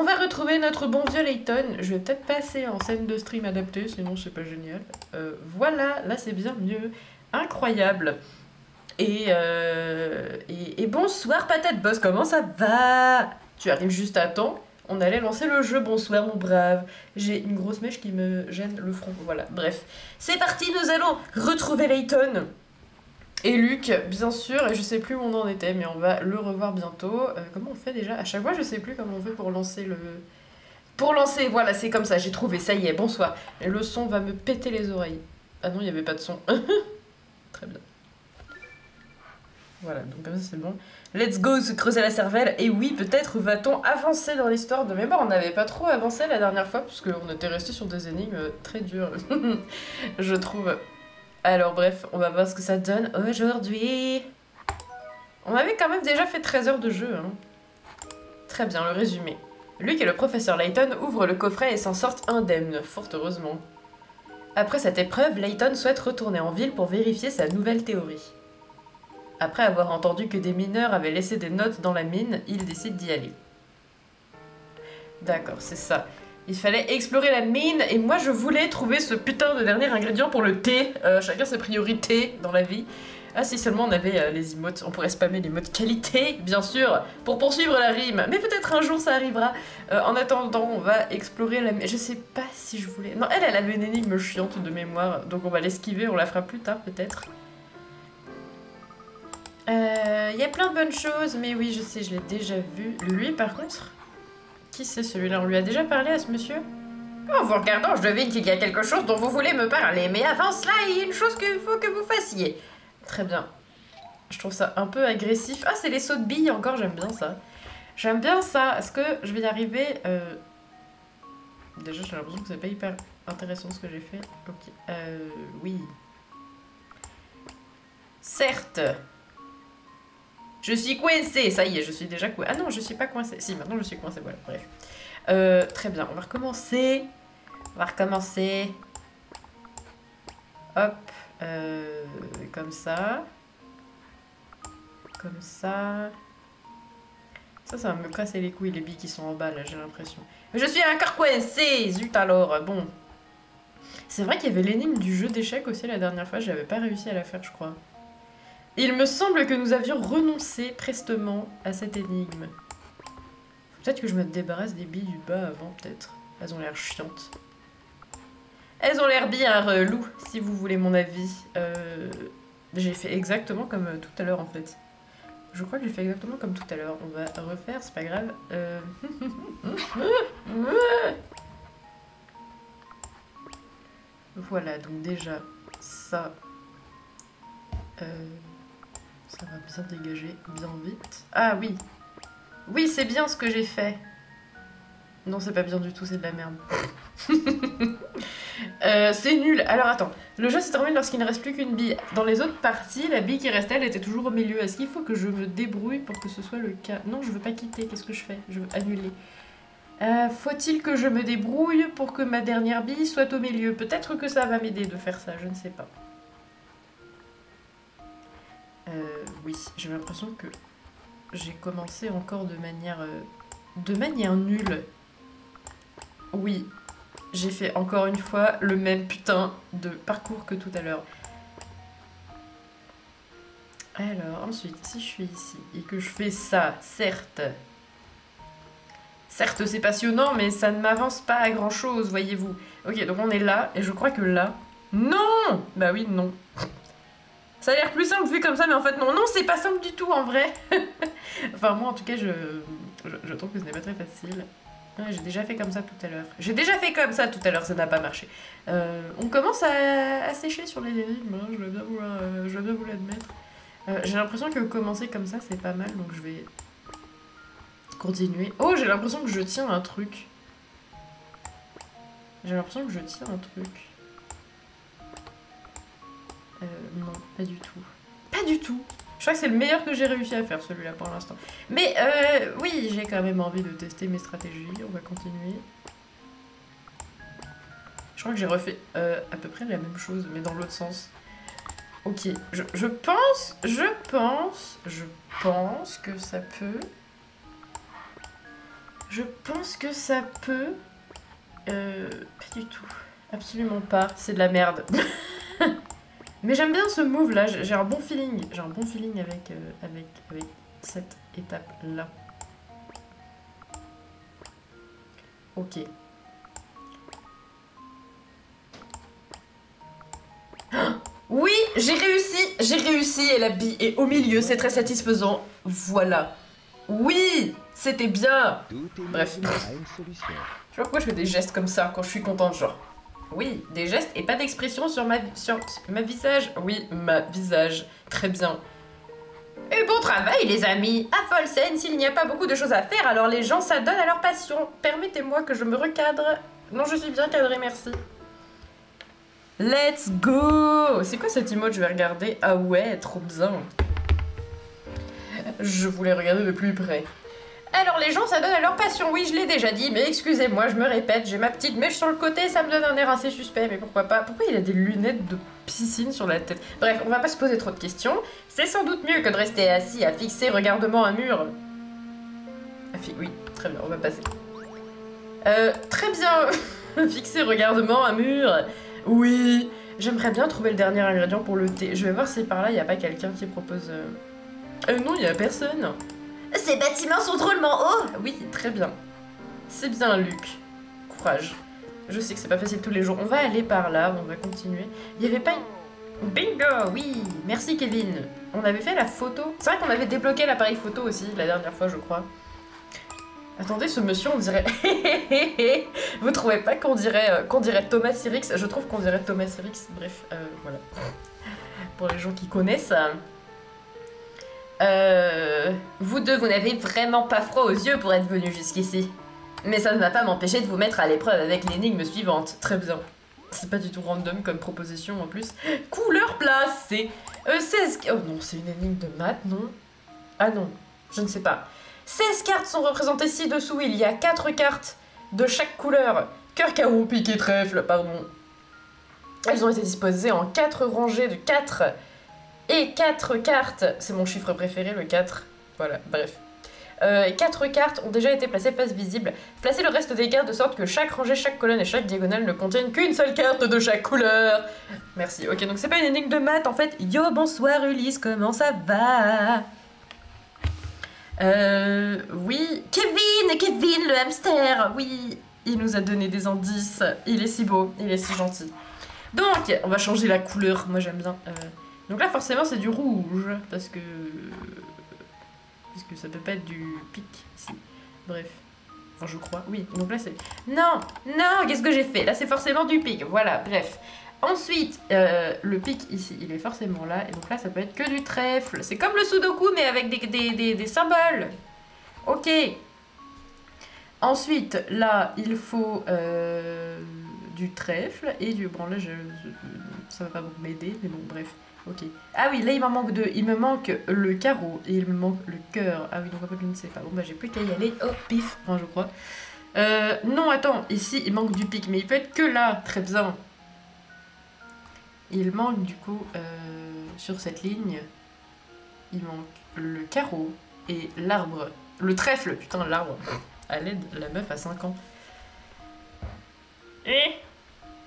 On va retrouver notre bon vieux Layton. Je vais peut-être passer en scène de stream adaptée, sinon c'est pas génial. Voilà, là c'est bien mieux. Incroyable. Et bonsoir Patate Boss, comment ça va? Tu arrives juste à temps. On allait lancer le jeu, bonsoir mon brave. J'ai une grosse mèche qui me gêne le front, voilà, bref. C'est parti, nous allons retrouver Layton. Et Luc, bien sûr, et je sais plus où on en était, mais on va le revoir bientôt. Comment on fait déjà? À chaque fois, je sais plus comment on fait pour lancer le... Pour lancer, voilà, c'est comme ça, j'ai trouvé, ça y est, bonsoir. Et le son va me péter les oreilles. Ah non, il n'y avait pas de son. Très bien. Voilà, donc comme ça c'est bon. Let's go se creuser la cervelle. Et oui, peut-être va-t-on avancer dans l'histoire de mémoire. On n'avait pas trop avancé la dernière fois, parce qu'on était resté sur des énigmes très dures, je trouve. Alors bref, on va voir ce que ça donne aujourd'hui. On avait quand même déjà fait 13 heures de jeu. Hein. Très bien, le résumé. Luc et le professeur Layton ouvrent le coffret et s'en sortent indemnes, fort heureusement. Après cette épreuve, Layton souhaite retourner en ville pour vérifier sa nouvelle théorie. Après avoir entendu que des mineurs avaient laissé des notes dans la mine, il décide d'y aller. D'accord, c'est ça. Il fallait explorer la mine et moi je voulais trouver ce putain de dernier ingrédient pour le thé. Chacun ses priorités dans la vie. Ah si seulement on avait les emotes, on pourrait spammer les mots de qualité, bien sûr, pour poursuivre la rime. Mais peut-être un jour ça arrivera. En attendant, on va explorer la mine. Je sais pas si je voulais... Non, elle avait une énigme chiante de mémoire, donc on va l'esquiver, on la fera plus tard peut-être. Y a plein de bonnes choses, mais oui, je sais, je l'ai déjà vu. Lui, par contre... Qui c'est celui-là? On lui a déjà parlé à ce monsieur? En vous regardant, je devine qu'il y a quelque chose dont vous voulez me parler. Mais avant cela, il y a une chose qu'il faut que vous fassiez. Très bien. Je trouve ça un peu agressif. Ah, c'est les sauts de billes encore, j'aime bien ça. J'aime bien ça. Est-ce que je vais y arriver Déjà, j'ai l'impression que c'est pas hyper intéressant ce que j'ai fait. Ok. Oui. Certes. Je suis coincée, ça y est, je suis déjà coincée. Ah non, je suis pas coincée. Si, maintenant je suis coincée, voilà, bref. Très bien, on va recommencer. On va recommencer. Hop. Comme ça. Comme ça. Ça va me casser les couilles, les billes qui sont en bas, là, j'ai l'impression. Mais je suis encore coincée. Zut alors, bon. C'est vrai qu'il y avait l'énigme du jeu d'échecs aussi la dernière fois, j'avais pas réussi à la faire, je crois. Il me semble que nous avions renoncé prestement à cette énigme. Peut-être que je me débarrasse des billes du bas avant, peut-être. Elles ont l'air chiantes. Elles ont l'air bien relou, si vous voulez mon avis. J'ai fait exactement comme tout à l'heure, en fait. Je crois que j'ai fait exactement comme tout à l'heure. On va refaire, c'est pas grave. Voilà, donc déjà, ça... ça va bien dégager, bien vite. Ah oui. Oui, c'est bien ce que j'ai fait. Non, c'est pas bien du tout, c'est de la merde. C'est nul. Alors attends, le jeu se termine lorsqu'il ne reste plus qu'une bille. Dans les autres parties, la bille qui restait, elle était toujours au milieu. Est-ce qu'il faut que je me débrouille pour que ce soit le cas? Non, je veux pas quitter, qu'est-ce que je fais? Je veux annuler. Faut-il que je me débrouille pour que ma dernière bille soit au milieu? Peut-être que ça va m'aider de faire ça, je ne sais pas. Oui, j'ai l'impression que j'ai commencé encore de manière nulle. Oui, j'ai fait encore une fois le même putain de parcours que tout à l'heure. Alors, ensuite, si je suis ici et que je fais ça, certes... Certes, c'est passionnant, mais ça ne m'avance pas à grand-chose, voyez-vous. Ok, donc on est là, et je crois que là... Non! Bah oui, non. Ça a l'air plus simple vu comme ça, mais en fait non. Non, c'est pas simple du tout en vrai. Enfin moi en tout cas je trouve que ce n'est pas très facile. Ouais, j'ai déjà fait comme ça tout à l'heure. J'ai déjà fait comme ça tout à l'heure, ça n'a pas marché. On commence à sécher sur les énigmes, hein, je dois bien vous l'admettre. J'ai l'impression que commencer comme ça c'est pas mal, donc je vais continuer. Oh, j'ai l'impression que je tiens un truc. J'ai l'impression que je tiens un truc. Non, pas du tout. Pas du tout. Je crois que c'est le meilleur que j'ai réussi à faire, celui-là, pour l'instant. Mais oui, j'ai quand même envie de tester mes stratégies. On va continuer. Je crois que j'ai refait à peu près la même chose, mais dans l'autre sens. Ok, je pense que ça peut... Je pense que ça peut... pas du tout. Absolument pas. C'est de la merde. Mais j'aime bien ce move là. J'ai un bon feeling. J'ai un bon feeling avec cette étape-là. Ok. Oui, j'ai réussi et la bille est au milieu, c'est très satisfaisant. Voilà. Oui, c'était bien. Bref. Je sais pas pourquoi je fais des gestes comme ça quand je suis contente, genre. Oui, des gestes et pas d'expression sur ma visage. Oui, ma visage. Très bien. Et bon travail, les amis. À Folsen, s'il n'y a pas beaucoup de choses à faire, alors les gens s'adonnent à leur passion. Permettez-moi que je me recadre. Non, je suis bien cadrée, merci. Let's go! C'est quoi cette emote? Je vais regarder. Ah ouais, trop bien. Je voulais regarder de plus près. Alors les gens s'adonnent à leur passion, oui je l'ai déjà dit, mais excusez-moi, je me répète, j'ai ma petite mèche sur le côté, ça me donne un air assez suspect, mais pourquoi pas? Pourquoi il a des lunettes de piscine sur la tête? Bref, on va pas se poser trop de questions. C'est sans doute mieux que de rester assis à fixer regardement un mur. Oui, très bien, on va passer. Très bien. Fixer regardement un mur. Oui, j'aimerais bien trouver le dernier ingrédient pour le thé. Je vais voir si par là il n'y a pas quelqu'un qui propose... non, il n'y a personne. Ces bâtiments sont drôlement hauts. Oui, très bien. C'est bien, Luc. Courage. Je sais que c'est pas facile tous les jours. On va aller par là, on va continuer. Il n'y avait pas une... Bingo, oui. Merci, Kevin. On avait fait la photo. C'est vrai qu'on avait débloqué l'appareil photo aussi, la dernière fois, je crois. Attendez, ce monsieur, on dirait... Vous trouvez pas qu'on dirait Thomas Sirix? Je trouve qu'on dirait Thomas Sirix. Bref, voilà. Pour les gens qui connaissent... vous deux, vous n'avez vraiment pas froid aux yeux pour être venus jusqu'ici. Mais ça ne va pas m'empêcher de vous mettre à l'épreuve avec l'énigme suivante. Très bien. C'est pas du tout random comme proposition en plus. Couleur placée. 16... Oh non, c'est une énigme de maths, non? Ah non, je ne sais pas. 16 cartes sont représentées ci-dessous. Il y a 4 cartes de chaque couleur. Cœur, carreau, pique et trèfle, pardon. Elles ont été disposées en 4 rangées de 4... Et 4 cartes, c'est mon chiffre préféré, le 4. Voilà, bref. 4 cartes ont déjà été placées face visible. Placez le reste des cartes de sorte que chaque rangée, chaque colonne et chaque diagonale ne contiennent qu'une seule carte de chaque couleur. Merci. Ok, donc c'est pas une énigme de maths, en fait. Yo, bonsoir Ulysse, comment ça va? Oui. Kevin, le hamster. Oui, il nous a donné des indices. Il est si beau, il est si gentil. Donc, on va changer la couleur. Moi, j'aime bien... Donc là, forcément, c'est du rouge, parce que ça peut pas être du pic, ici. Bref. Enfin, je crois. Oui, donc là, c'est... Non, qu'est-ce que j'ai fait? Là, c'est forcément du pic. Voilà, bref. Ensuite, le pic, ici, il est forcément là. Et donc là, ça peut être que du trèfle. C'est comme le sudoku, mais avec des symboles. Ok. Ensuite, là, il faut du trèfle et du... Bon, là, ça va pas beaucoup m'aider, mais bon, bref. Ok. Ah oui, là il m'en manque 2. Il me manque le carreau et il me manque le cœur. Ah oui, donc en fait je ne sais pas. Bon bah j'ai plus qu'à y aller. Oh, pif, enfin je crois. Non, attends, ici il manque du pic, mais il peut être que là. Très bien. Il manque du coup, sur cette ligne, il manque le carreau et l'arbre. Le trèfle, putain, l'arbre. À l'aide, la meuf a 5 ans. Et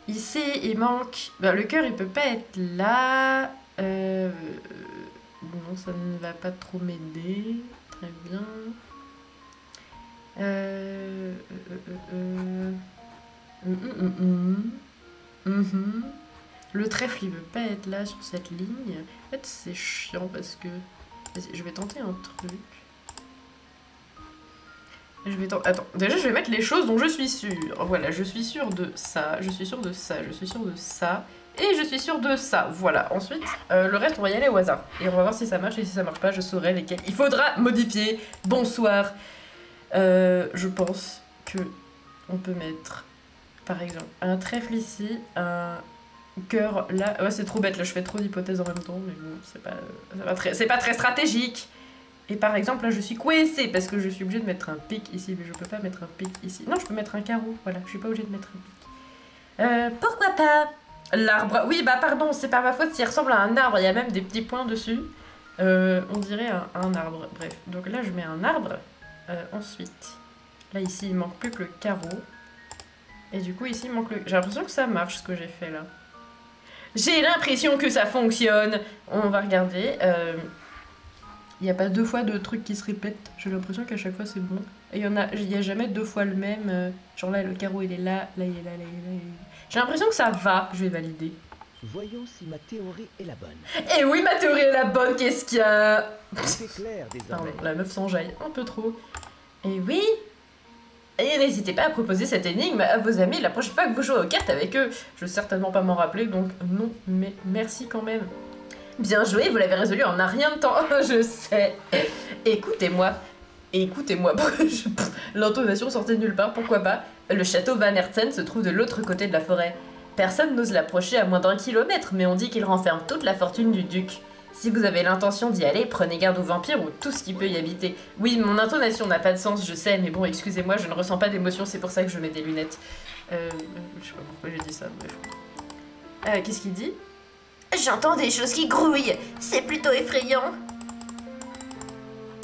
ici, il manque... Ben, le cœur, il peut pas être là. Non, ça ne va pas trop m'aider. Très bien. Le trèfle, il veut pas être là sur cette ligne. En fait, c'est chiant parce que... Vas-y, je vais tenter un truc. Attends, déjà je vais mettre les choses dont je suis sûre. Voilà, je suis sûre de ça, je suis sûre de ça, je suis sûre de ça, et je suis sûre de ça. Voilà, ensuite, le reste on va y aller au hasard. Et on va voir si ça marche, et si ça marche pas, je saurai lesquels il faudra modifier. Bonsoir. Je pense que on peut mettre, par exemple, un trèfle ici, un cœur là. Ouais, c'est trop bête, là je fais trop d'hypothèses en même temps, mais bon, c'est pas très stratégique. Et par exemple, là, je suis coincée parce que je suis obligée de mettre un pic ici, mais je peux pas mettre un pic ici. Non, je peux mettre un carreau, voilà, je suis pas obligée de mettre un pic. Pourquoi pas? L'arbre, oui, bah pardon, c'est pas ma faute s'il ressemble à un arbre, il y a même des petits points dessus. On dirait un arbre, bref. Donc là, je mets un arbre. Ensuite, Là, ici, il manque plus que le carreau. Et du coup, ici, il manque le... J'ai l'impression que ça marche, ce que j'ai fait, là. J'ai l'impression que ça fonctionne. On va regarder. Il n'y a pas 2 fois de trucs qui se répètent. J'ai l'impression qu'à chaque fois, c'est bon. Et il y a jamais 2 fois le même. Genre là, le carreau, il est là. Là, il est là, là, il est là. Il est là. J'ai l'impression que ça va. Je vais valider. Voyons si ma théorie est la bonne. Et oui, ma théorie est la bonne. Qu'est-ce qu'il y a? C'est clair désormais. Pardon, la meuf s'enjaille un peu trop. Et oui. Et n'hésitez pas à proposer cette énigme à vos amis la prochaine fois que vous jouez aux cartes avec eux. Je vais certainement pas m'en rappeler, donc non, mais merci quand même. Bien joué, vous l'avez résolu en un rien de temps, je sais. Écoutez-moi. Écoutez-moi, l'intonation sortait de nulle part, pourquoi pas. Le château Van Herzen se trouve de l'autre côté de la forêt. Personne n'ose l'approcher à moins d'1 kilomètre, mais on dit qu'il renferme toute la fortune du duc. Si vous avez l'intention d'y aller, prenez garde aux vampires ou tout ce qui peut y habiter. Oui, mon intonation n'a pas de sens, je sais, mais bon, excusez-moi, je ne ressens pas d'émotion, c'est pour ça que je mets des lunettes. Je sais pas pourquoi j'ai dit ça, bref. Qu'est-ce qu'il dit? J'entends des choses qui grouillent, c'est plutôt effrayant.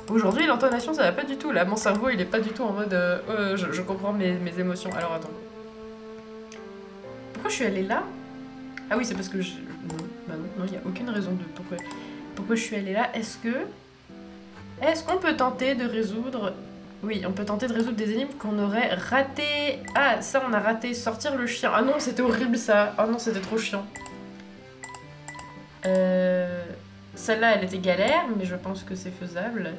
Aujourd'hui, l'intonation, ça va pas du tout, là, mon cerveau, il est pas du tout en mode... je comprends mes émotions. Alors, attends. Pourquoi je suis allée là? Ah oui, c'est parce que je... Non, il n'y a aucune raison de pourquoi je suis allée là. Est-ce qu'on peut tenter de résoudre... Oui, on peut tenter de résoudre des énigmes qu'on aurait raté. Ah, ça, on a raté. Sortir le chien. Ah non, c'était horrible, ça. Ah non, c'était trop chiant. Celle-là, elle était galère, mais je pense que c'est faisable.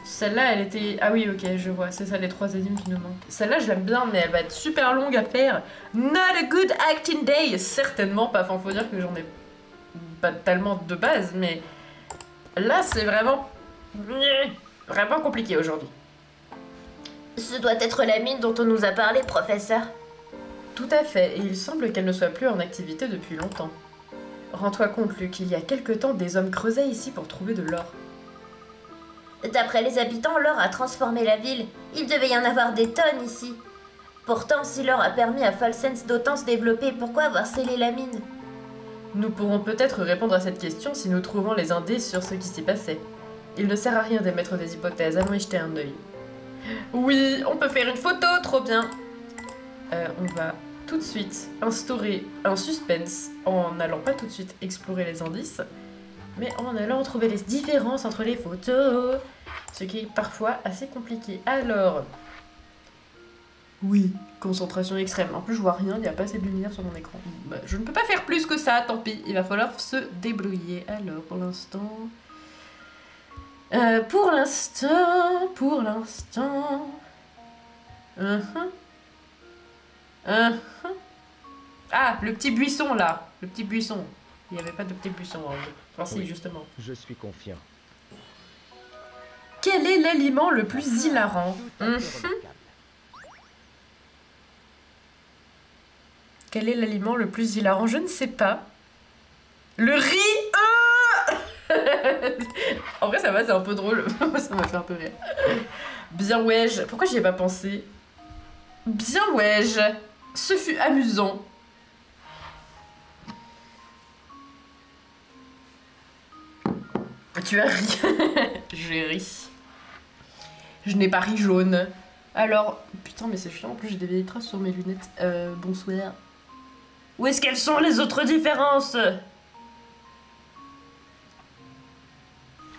Celle-là, elle était... Ah oui, ok, je vois. C'est ça, les 3 énigmes qui nous manquent. Celle-là, je l'aime bien, mais elle va être super longue à faire. Not a good acting day. Certainement pas. Enfin, faut dire que j'en ai pas tellement de base, mais... Là, c'est vraiment... Vraiment compliqué aujourd'hui. Ce doit être la mine dont on nous a parlé, professeur. Tout à fait, et il semble qu'elle ne soit plus en activité depuis longtemps. Rends-toi compte, Luc, il y a quelque temps, des hommes creusaient ici pour trouver de l'or. D'après les habitants, l'or a transformé la ville. Il devait y en avoir des tonnes ici. Pourtant, si l'or a permis à Falsens d'autant se développer, pourquoi avoir scellé la mine? Nous pourrons peut-être répondre à cette question si nous trouvons les indices sur ce qui s'y passait. Il ne sert à rien d'émettre des hypothèses, allons y jeter un œil. Oui, on peut faire une photo, trop bien. On va tout de suite instaurer un suspense en n'allant pas tout de suite explorer les indices, mais en allant trouver les différences entre les photos, ce qui est parfois assez compliqué. Alors, oui, concentration extrême. En plus, je vois rien, il n'y a pas assez de lumière sur mon écran. Bah, je ne peux pas faire plus que ça, tant pis, il va falloir se débrouiller. Alors, pour l'instant... Pour l'instant... Ah, le petit buisson, là. Le petit buisson. Il n'y avait pas de petit buisson en haut. Enfin, si, Oui, justement. je suis confiant. Quel est l'aliment le plus hilarant? Quel est l'aliment le plus hilarant? Je ne sais pas. Le riz. En vrai, ça va, c'est un peu drôle. Ça m'a fait un peu rire. Bien wesh. Pourquoi j'y ai pas pensé? Bien wesh. Ce fut amusant. Tu as ri. J'ai ri. Je n'ai pas ri jaune. Alors, putain, mais c'est chiant. En plus, j'ai des vieilles traces sur mes lunettes. Bonsoir. Où est-ce qu'elles sont les autres différences?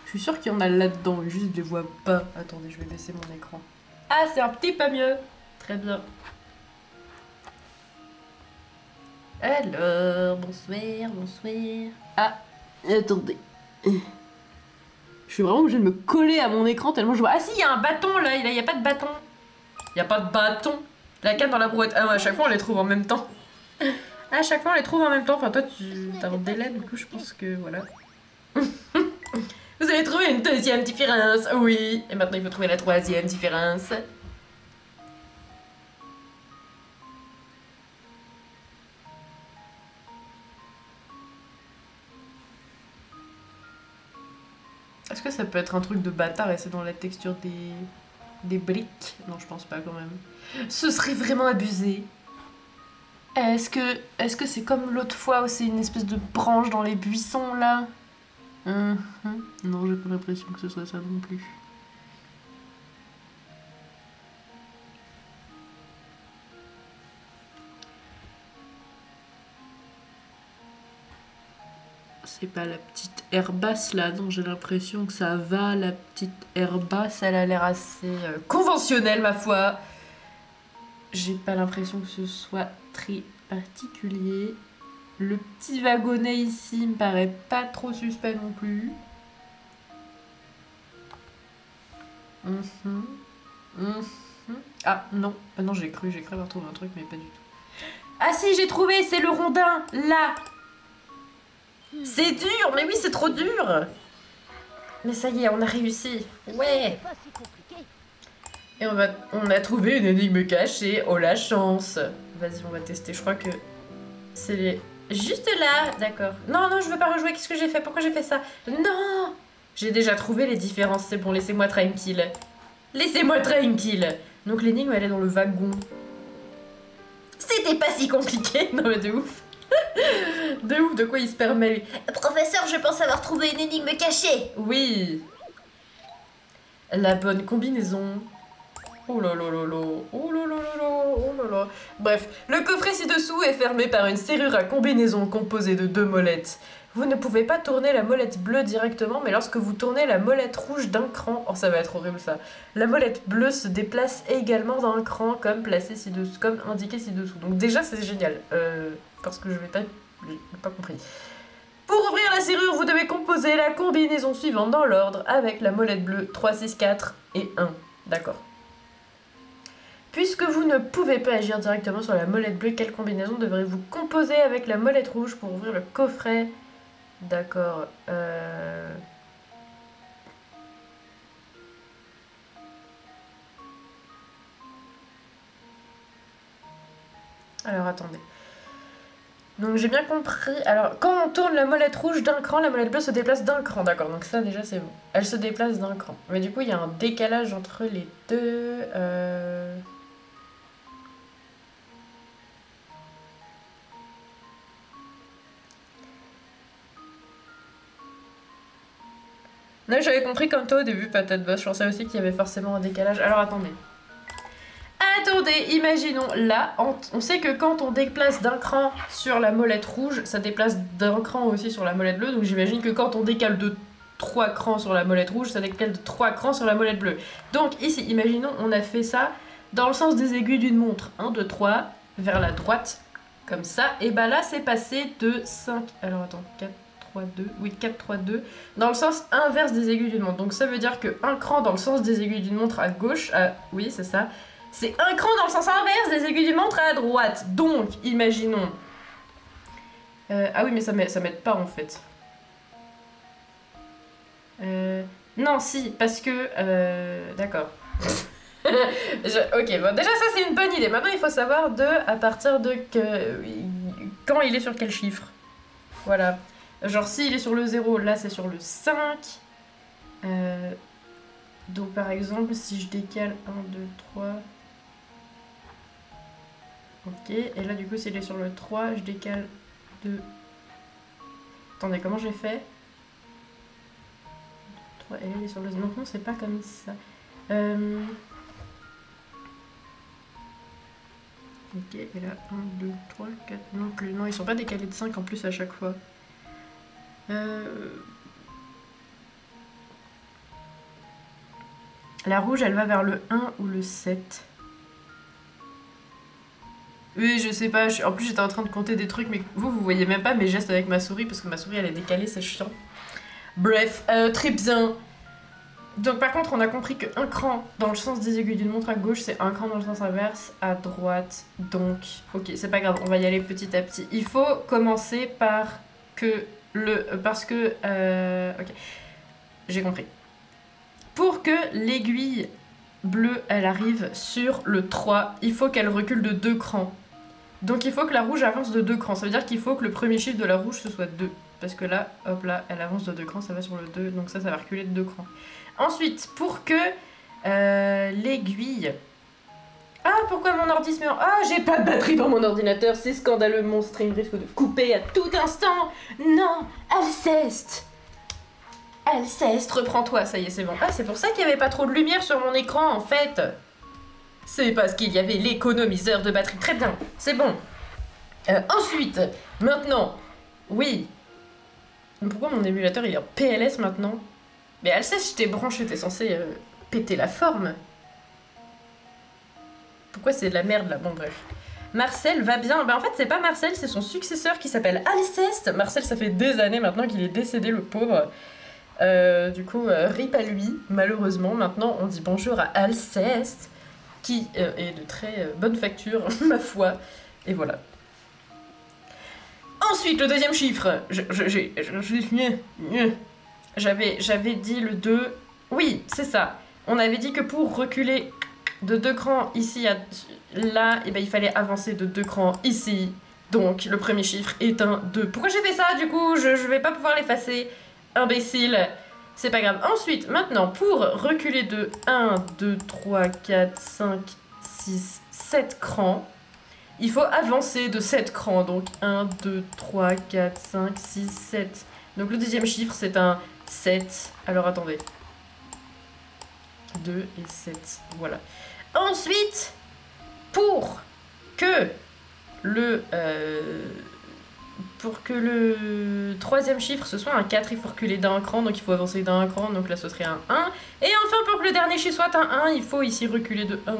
Je suis sûre qu'il y en a là-dedans, juste je les vois pas. Attendez, je vais baisser mon écran. Ah, c'est un petit peu mieux. Très bien. Alors, bonsoir, bonsoir. Ah, attendez. Je suis vraiment obligée de me coller à mon écran tellement je vois... Ah si, il y a un bâton là, il y a pas de bâton. Il y a pas de bâton. La canne dans la brouette. Ah non, à chaque fois on les trouve en même temps. À chaque fois on les trouve en même temps. Enfin toi, tu as un délai, du coup je pense que voilà. Vous avez trouvé une deuxième différence, oui. Et maintenant il faut trouver la troisième différence. Est-ce que ça peut être un truc de bâtard et c'est dans la texture des briques? Non, je pense pas quand même. Ce serait vraiment abusé. Est-ce que c'est comme l'autre fois où c'est une espèce de branche dans les buissons là? Non, j'ai pas l'impression que ce soit ça non plus. C'est pas la petite herbasse là, non, j'ai l'impression que ça va, la petite herbasse, elle a l'air assez conventionnelle ma foi. J'ai pas l'impression que ce soit très particulier. Le petit wagonnet ici me paraît pas trop suspect non plus. Ah non, non j'ai cru avoir trouvé un truc mais pas du tout. Ah si j'ai trouvé, c'est le rondin, là. C'est dur, mais oui c'est trop dur. Mais ça y est, on a réussi. Ouais. Et on a trouvé une énigme cachée. Oh la chance. Vas-y, on va tester. Je crois que c'est les... Juste là. D'accord. Non, non, je veux pas rejouer. Qu'est-ce que j'ai fait? Pourquoi j'ai fait ça? Non. J'ai déjà trouvé les différences. C'est bon, laissez-moi tranquille. Laissez-moi tranquille. Donc l'énigme, elle est dans le wagon. C'était pas si compliqué. Non mais de ouf. De ouf, de quoi il se permet lui. Professeur, je pense avoir trouvé une énigme cachée. Oui. La bonne combinaison. Oh là là là là, oh là là là là, oh là là. Bref, le coffret ci-dessous est fermé par une serrure à combinaison composée de 2 molettes. Vous ne pouvez pas tourner la molette bleue directement, mais lorsque vous tournez la molette rouge d'un cran... Oh, ça va être horrible ça. La molette bleue se déplace également d'un cran, comme placé ci-dessous, comme indiqué ci-dessous. Donc déjà, c'est génial. Parce que j'ai pas compris. Pour ouvrir la serrure, vous devez composer la combinaison suivante dans l'ordre, avec la molette bleue 3, 6, 4 et 1. D'accord. Puisque vous ne pouvez pas agir directement sur la molette bleue, quelle combinaison devrez-vous composer avec la molette rouge pour ouvrir le coffret? D'accord. Alors attendez. Donc j'ai bien compris. Alors quand on tourne la molette rouge d'un cran, la molette bleue se déplace d'un cran. D'accord, donc ça déjà c'est bon. Elle se déplace d'un cran. Mais du coup il y a un décalage entre les deux. Non, j'avais compris comme toi au début, patate boss. Je pensais aussi qu'il y avait forcément un décalage. Alors attendez. Attendez, imaginons là, on sait que quand on déplace d'un cran sur la molette rouge, ça déplace d'un cran aussi sur la molette bleue. Donc j'imagine que quand on décale de 3 crans sur la molette rouge, ça décale de 3 crans sur la molette bleue. Donc ici, imaginons, on a fait ça dans le sens des aiguilles d'une montre. 1, 2, 3, vers la droite, comme ça. Et bah là, c'est passé de 5... Alors attends, 4... 3, 2, oui 4, 3, 2, dans le sens inverse des aiguilles d'une montre. Donc ça veut dire que un cran dans le sens des aiguilles d'une montre à gauche, oui c'est ça, c'est un cran dans le sens inverse des aiguilles d'une montre à droite. Donc imaginons, ah oui mais ça m'aide pas en fait. Non si, parce que, d'accord. Ok, bon déjà ça c'est une bonne idée. Maintenant il faut savoir à partir de quand il est sur quel chiffre. Voilà. Genre s'il est sur le 0, là c'est sur le 5. Donc par exemple si je décale 1, 2, 3. Ok, et là du coup s'il est sur le 3, je décale 2. Attendez, comment j'ai fait 3, et là il est sur le 0. Non, c'est pas comme ça. Ok, et là 1, 2, 3, 4. Non plus, non, ils sont pas décalés de 5 en plus à chaque fois. La rouge, elle va vers le 1 ou le 7. Oui, je sais pas. En plus, j'étais en train de compter des trucs, mais vous voyez même pas mes gestes avec ma souris, parce que ma souris, elle est décalée, c'est chiant. Bref, très bien. Donc par contre, on a compris qu'un cran dans le sens des aiguilles d'une montre à gauche, c'est un cran dans le sens inverse à droite. Donc, ok, c'est pas grave, on va y aller petit à petit. Il faut commencer par que... parce que... ok, j'ai compris. Pour que l'aiguille bleue, elle arrive sur le 3, il faut qu'elle recule de 2 crans. Donc il faut que la rouge avance de 2 crans. Ça veut dire qu'il faut que le premier chiffre de la rouge, ce soit 2. Parce que là, hop là, elle avance de 2 crans, ça va sur le 2. Donc ça va reculer de 2 crans. Ensuite, pour que l'aiguille... Ah, pourquoi mon ordi se met en... Ah, j'ai pas de batterie dans mon ordinateur, c'est scandaleux, mon stream risque de couper à tout instant. Non, Alceste, reprends-toi, ça y est, c'est bon. Ah, c'est pour ça qu'il n'y avait pas trop de lumière sur mon écran, en fait. C'est parce qu'il y avait l'économiseur de batterie. Très bien, c'est bon. Ensuite, maintenant, oui. Mais pourquoi mon émulateur il est en PLS maintenant? Mais Alceste, je t'ai branché, t'es censé péter la forme. Pourquoi c'est de la merde là? Bon bref. Marcel va bien. Bah en fait c'est pas Marcel, c'est son successeur qui s'appelle Alceste. Marcel ça fait des années maintenant qu'il est décédé le pauvre. Du coup rip à lui malheureusement. Maintenant on dit bonjour à Alceste qui est de très bonne facture ma foi. Et voilà. Ensuite le deuxième chiffre. J'avais dit le 2. Oui c'est ça. On avait dit que pour reculer de 2 crans ici à là, et ben il fallait avancer de 2 crans ici. Donc le premier chiffre est un 2. Pourquoi j'ai fait ça du coup? Je vais pas pouvoir l'effacer. Imbécile. C'est pas grave. Ensuite, maintenant, pour reculer de 1, 2, 3, 4, 5, 6, 7 crans, il faut avancer de 7 crans. Donc 1, 2, 3, 4, 5, 6, 7. Donc le deuxième chiffre c'est un 7. Alors attendez. 2 et 7. Voilà. Ensuite, pour que le troisième chiffre ce soit un 4, il faut reculer d'un cran, donc il faut avancer d'un cran, donc là ce serait un 1. Et enfin, pour que le dernier chiffre soit un 1, il faut ici reculer de 1,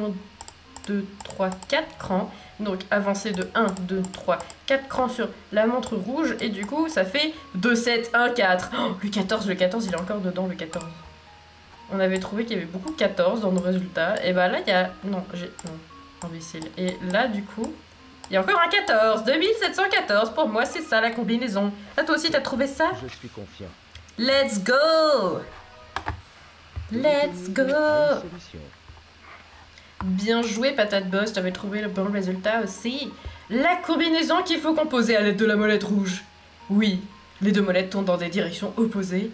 2, 3, 4 crans. Donc avancer de 1, 2, 3, 4 crans sur la montre rouge, et du coup ça fait 2, 7, 1, 4. Oh, le 14 il est encore dedans, le 14. On avait trouvé qu'il y avait beaucoup de 14 dans nos résultats. Et bah là, il y a... Non, imbécile. Et là, du coup, il y a encore un 14. 2714, pour moi, c'est ça la combinaison. Ah, toi aussi, t'as trouvé ça? Je suis confiant. Let's go! Let's go! Bien joué, Patate Boss, t'avais trouvé le bon résultat aussi. La combinaison qu'il faut composer à l'aide de la molette rouge. Oui, les deux molettes tournent dans des directions opposées.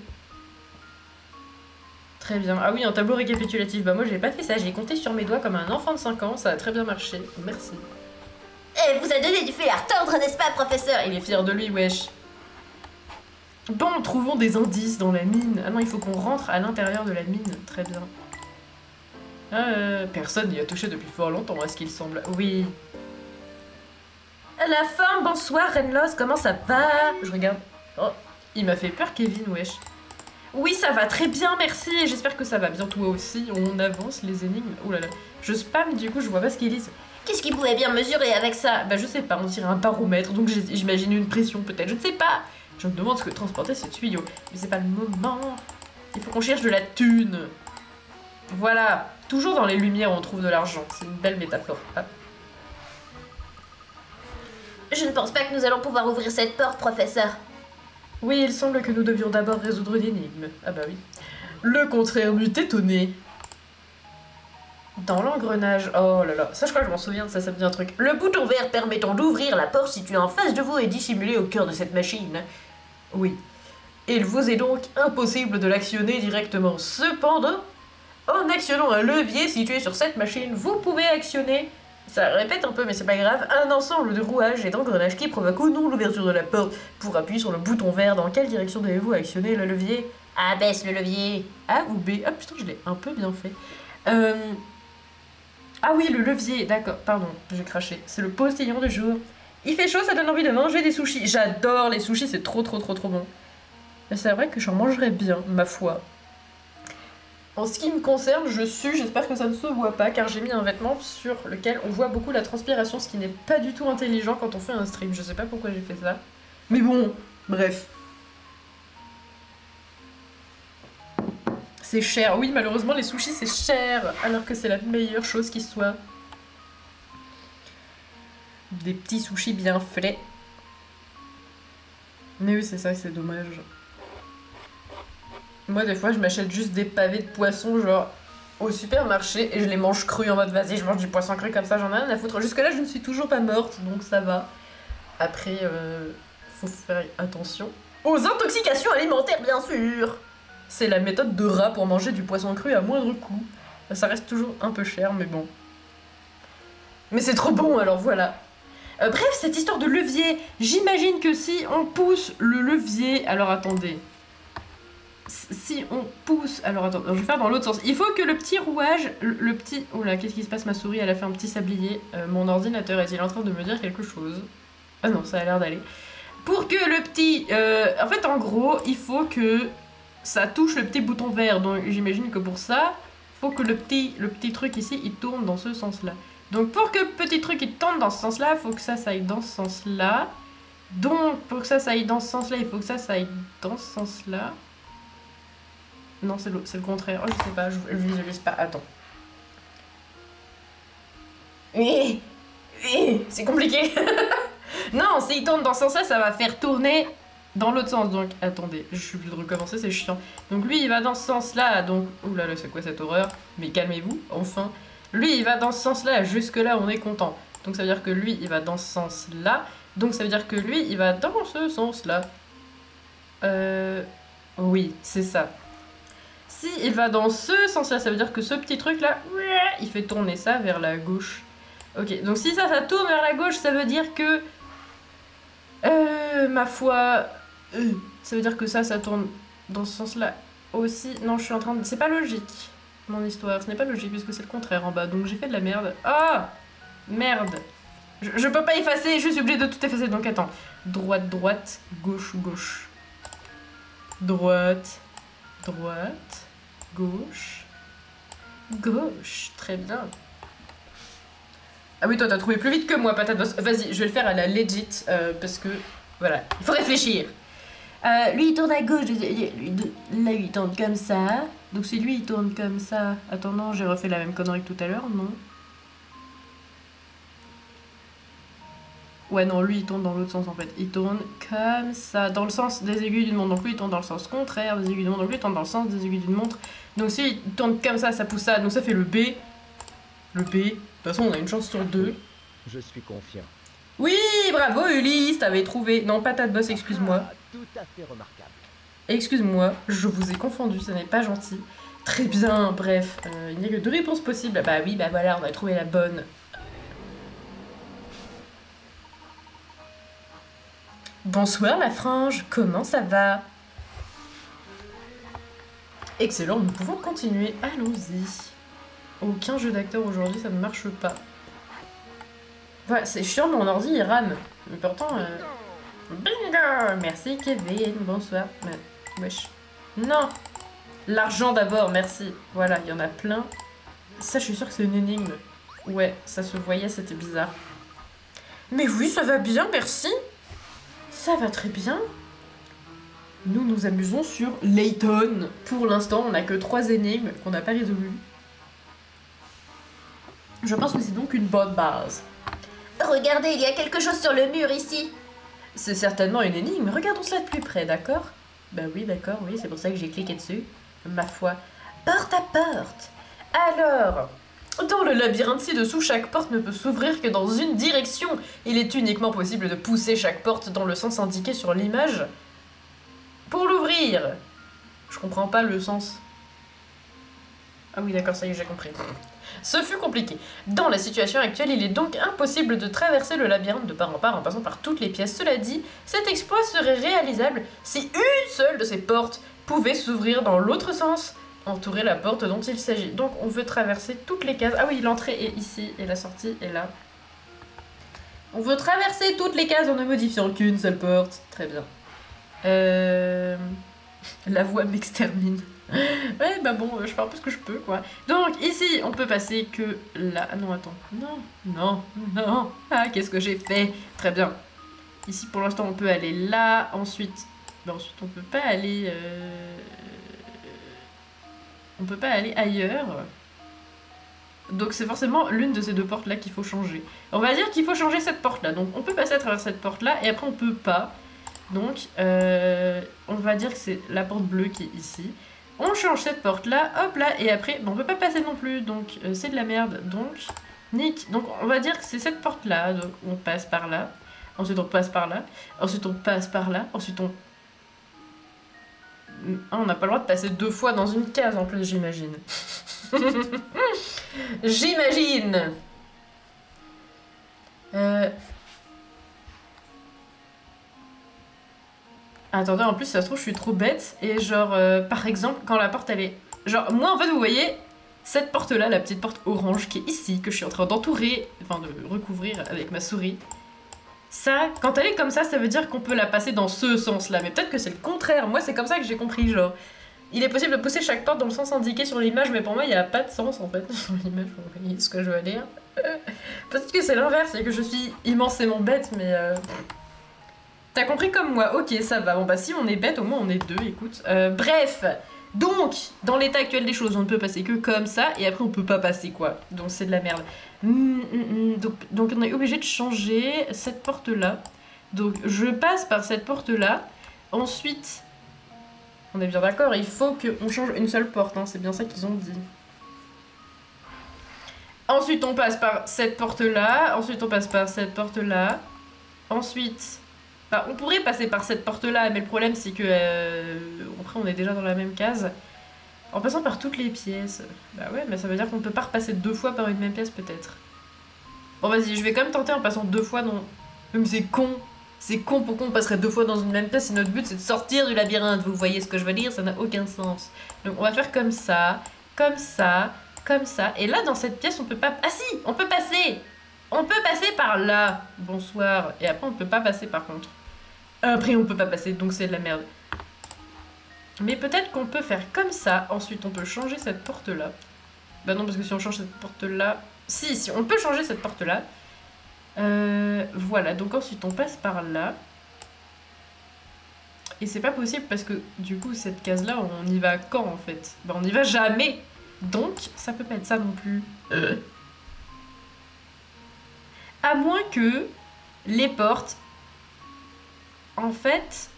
Très bien. Ah oui, un tableau récapitulatif. Bah moi j'ai pas fait ça, j'ai compté sur mes doigts comme un enfant de 5 ans, ça a très bien marché. Merci. Eh, vous a donné du fil à retordre, n'est-ce pas, professeur? Il est fier de lui, wesh. Bon, trouvons des indices dans la mine. Ah non, il faut qu'on rentre à l'intérieur de la mine. Très bien. Personne n'y a touché depuis fort longtemps, à ce qu'il semble. Oui. La forme, bonsoir Renlos, comment ça va? Je regarde. Oh, il m'a fait peur Kevin, wesh. Oui, ça va très bien, merci, et j'espère que ça va bien toi aussi. On avance les énigmes. Ouh là là. Je spam, du coup, je vois pas ce qu'ils disent. Qu'est-ce qu'il pouvait bien mesurer avec ça? Bah je sais pas, on dirait un baromètre, donc j'imagine une pression peut-être, je ne sais pas. Je me demande ce que transportait ce tuyau, mais c'est pas le moment. Il faut qu'on cherche de la thune. Voilà, toujours dans les lumières on trouve de l'argent, c'est une belle métaphore. Ah. Je ne pense pas que nous allons pouvoir ouvrir cette porte, professeur. Oui, il semble que nous devions d'abord résoudre l'énigme. Ah bah oui. Le contraire m'eût étonné. Dans l'engrenage... Oh là là, ça je crois que je m'en souviens, ça me dit un truc. Le bouton vert permettant d'ouvrir la porte située en face de vous est dissimulé au cœur de cette machine. Oui. Il vous est donc impossible de l'actionner directement. Cependant, en actionnant un levier situé sur cette machine, vous pouvez actionner... Ça répète un peu, mais c'est pas grave. Un ensemble de rouages et d'engrenages qui provoquent ou non l'ouverture de la porte. Pour appuyer sur le bouton vert, dans quelle direction devez-vous actionner le levier? Abaisse le levier. A ou B? Ah putain, je l'ai un peu bien fait. Ah oui, le levier, d'accord, pardon, j'ai craché. C'est le postillon du jour. Il fait chaud, ça donne envie de manger des sushis. J'adore les sushis, c'est trop bon. Mais c'est vrai que j'en mangerais bien, ma foi. En ce qui me concerne, je sue, j'espère que ça ne se voit pas, car j'ai mis un vêtement sur lequel on voit beaucoup la transpiration, ce qui n'est pas du tout intelligent quand on fait un stream. Je sais pas pourquoi j'ai fait ça. Mais bon, bref. C'est cher. Oui, malheureusement, les sushis, c'est cher, alors que c'est la meilleure chose qui soit. Des petits sushis bien frais. Mais oui, c'est ça, c'est dommage. Moi, des fois, je m'achète juste des pavés de poisson, genre, au supermarché, et je les mange crus en mode, vas-y, je mange du poisson cru comme ça, j'en ai rien à foutre. Jusque-là, je ne suis toujours pas morte, donc ça va. Après, faut faire attention. Aux intoxications alimentaires, bien sûr. C'est la méthode de rat pour manger du poisson cru à moindre coût. Ça reste toujours un peu cher, mais bon. Mais c'est trop bon, alors voilà. Bref, cette histoire de levier, j'imagine que si on pousse le levier... Alors attendez. Si on pousse... Alors attends, je vais faire dans l'autre sens. Il faut que le petit rouage, le petit... Oh là, qu'est-ce qui se passe? Ma souris, elle a fait un petit sablier. Mon ordinateur est-il en train de me dire quelque chose? Ah non, ça a l'air d'aller. Pour que le petit... en fait, en gros, il faut que ça touche le petit bouton vert. Donc, j'imagine que pour ça, il faut que le petit truc ici, il tourne dans ce sens-là. Donc, pour que le petit truc, il tourne dans ce sens-là, il faut que ça aille dans ce sens-là. Donc, pour que ça aille dans ce sens-là, il faut que ça aille dans ce sens-là. Non, c'est le contraire. Oh, je sais pas, je visualise pas. Attends. C'est compliqué. Non, s'il tourne dans ce sens-là, ça va faire tourner dans l'autre sens. Donc, attendez, je suis obligée de recommencer, c'est chiant. Donc, lui, il va dans ce sens-là. Donc, oulala, c'est quoi cette horreur? Mais calmez-vous, enfin. Lui, il va dans ce sens-là. Jusque-là, on est content. Donc, ça veut dire que lui, il va dans ce sens-là. Donc, ça veut dire que lui, il va dans ce sens-là. Oui, c'est ça. Si il va dans ce sens-là, ça veut dire que ce petit truc-là, il fait tourner ça vers la gauche. Ok, donc si ça tourne vers la gauche, ça veut dire que... ma foi... ça veut dire que ça tourne dans ce sens-là aussi. Non, je suis en train de... C'est pas logique, mon histoire. Ce n'est pas logique, puisque c'est le contraire en bas. Donc j'ai fait de la merde. Ah, merde. Je peux pas effacer, je suis obligée de tout effacer. Donc attends. Droite, droite, gauche, gauche. Droite, droite, gauche, gauche. Très bien. Ah oui, toi t'as trouvé plus vite que moi, patate boss. Vas-y, je vais le faire à la legit, parce que, voilà, il faut réfléchir. Lui il tourne à gauche, là il tourne comme ça. Donc si lui il tourne comme ça... Attends, non, j'ai refait la même connerie que tout à l'heure, non? Ouais, non, lui il tourne dans l'autre sens en fait. Il tourne comme ça, dans le sens des aiguilles d'une montre. Donc lui il tourne dans le sens contraire des aiguilles d'une montre. Donc lui il tourne dans le sens des aiguilles d'une montre. Donc si il tourne comme ça pousse ça. Donc ça fait le B. Le B. De toute façon, on a une chance sur 2. Je suis confiant. Oui, bravo Ulysse, t'avais trouvé. Non, patate boss, excuse-moi. Ah, tout à fait remarquable. Excuse-moi, je vous ai confondu, ça n'est pas gentil. Très bien, bref, il n'y a que 2 réponses possibles. Bah oui, bah voilà, on a trouvé la bonne. Bonsoir la frange, comment ça va? Excellent, nous pouvons continuer, allons-y. Aucun jeu d'acteur aujourd'hui, ça ne marche pas. Ouais, c'est chiant, mon ordi il rame. Mais pourtant... Bingo! Merci Kevin, bonsoir. Wesh. Non! L'argent d'abord, merci. Voilà, il y en a plein. Ça, je suis sûre que c'est une énigme. Ouais, ça se voyait, c'était bizarre. Mais oui, ça va bien, merci. Ça va très bien. Nous nous amusons sur Layton. Pour l'instant, on n'a que 3 énigmes qu'on n'a pas résolues. Je pense que c'est donc une bonne base. Regardez, il y a quelque chose sur le mur ici. C'est certainement une énigme, regardons cela de plus près, d'accord? Bah oui, d'accord, oui, c'est pour ça que j'ai cliqué dessus. Ma foi. Porte à porte. Alors, dans le labyrinthe ci-dessous, chaque porte ne peut s'ouvrir que dans une direction. Il est uniquement possible de pousser chaque porte dans le sens indiqué sur l'image pour l'ouvrir. Je comprends pas le sens. Ah oui, d'accord, ça y est, j'ai compris. Ce fut compliqué. Dans la situation actuelle, il est donc impossible de traverser le labyrinthe de part en part en passant par toutes les pièces. Cela dit, cet exploit serait réalisable si une seule de ces portes pouvait s'ouvrir dans l'autre sens, entourer la porte dont il s'agit. Donc on veut traverser toutes les cases. Ah oui, l'entrée est ici et la sortie est là. On veut traverser toutes les cases en ne modifiant qu'une seule porte. Très bien. La voix m'extermine. Ouais, bah bon, je fais un peu ce que je peux, quoi. Donc, ici, on peut passer que là... Ah non, attends. Non, non, non. Ah, qu'est-ce que j'ai fait? Très bien. Ici, pour l'instant, on peut aller là. Ensuite... Bah, ensuite, on peut pas aller... On peut pas aller ailleurs. Donc, c'est forcément l'une de ces 2 portes-là qu'il faut changer. On va dire qu'il faut changer cette porte-là. Donc, on peut passer à travers cette porte-là, et après, on peut pas. Donc, on va dire que c'est la porte bleue qui est ici. On change cette porte là, hop là, et après, bon, on peut pas passer non plus, donc c'est de la merde, donc, nick. Donc on va dire que c'est cette porte là, donc on passe par là, ensuite on passe par là, ensuite on passe par là, ensuite on... Ah, on n'a pas le droit de passer 2 fois dans une case en plus, j'imagine. J'imagine. Attendez, en plus, ça se trouve, je suis trop bête. Et genre, par exemple, quand la porte, elle est... Genre, moi, en fait, vous voyez, cette porte-là, la petite porte orange qui est ici, que je suis en train d'entourer, enfin, de recouvrir avec ma souris. Ça, quand elle est comme ça veut dire qu'on peut la passer dans ce sens-là. Mais peut-être que c'est le contraire. Moi, c'est comme ça que j'ai compris, genre. Il est possible de pousser chaque porte dans le sens indiqué sur l'image, mais pour moi, il n'y a pas de sens, en fait, sur l'image, vous voyez ce que je veux dire. Peut-être que c'est l'inverse, et que je suis immensément bête, mais... T'as compris comme moi, ok, ça va. Bon bah si on est bête, au moins on est deux, écoute. Bref, donc, dans l'état actuel des choses, on ne peut passer que comme ça, et après on peut pas passer, quoi. Donc c'est de la merde. Donc on est obligé de changer cette porte-là. Donc je passe par cette porte-là. Ensuite, on est bien d'accord, il faut qu'on change une seule porte, hein, c'est bien ça qu'ils ont dit. Ensuite on passe par cette porte-là, ensuite on passe par cette porte-là. Ensuite... Enfin, on pourrait passer par cette porte-là, mais le problème c'est que... après on est déjà dans la même case. En passant par toutes les pièces. Bah ouais, mais ça veut dire qu'on peut pas repasser 2 fois par une même pièce peut-être. Bon vas-y, je vais quand même tenter en passant 2 fois dans... Mais c'est con. C'est con, pourquoi on passerait 2 fois dans une même pièce si notre but c'est de sortir du labyrinthe, vous voyez ce que je veux dire, ça n'a aucun sens. Donc on va faire comme ça, comme ça, comme ça. Et là dans cette pièce on peut pas... Ah si, on peut passer. On peut passer par là. Bonsoir. Et après on peut pas passer par contre. Après on peut pas passer, donc c'est de la merde. Mais peut-être qu'on peut faire comme ça. Ensuite on peut changer cette porte là. Bah non, parce que si on change cette porte là... Si, on peut changer cette porte là. Voilà, donc ensuite on passe par là. Et c'est pas possible parce que du coup cette case là on y va quand en fait? Bah on y va jamais. Donc ça peut pas être ça non plus. À moins que les portes... En fait,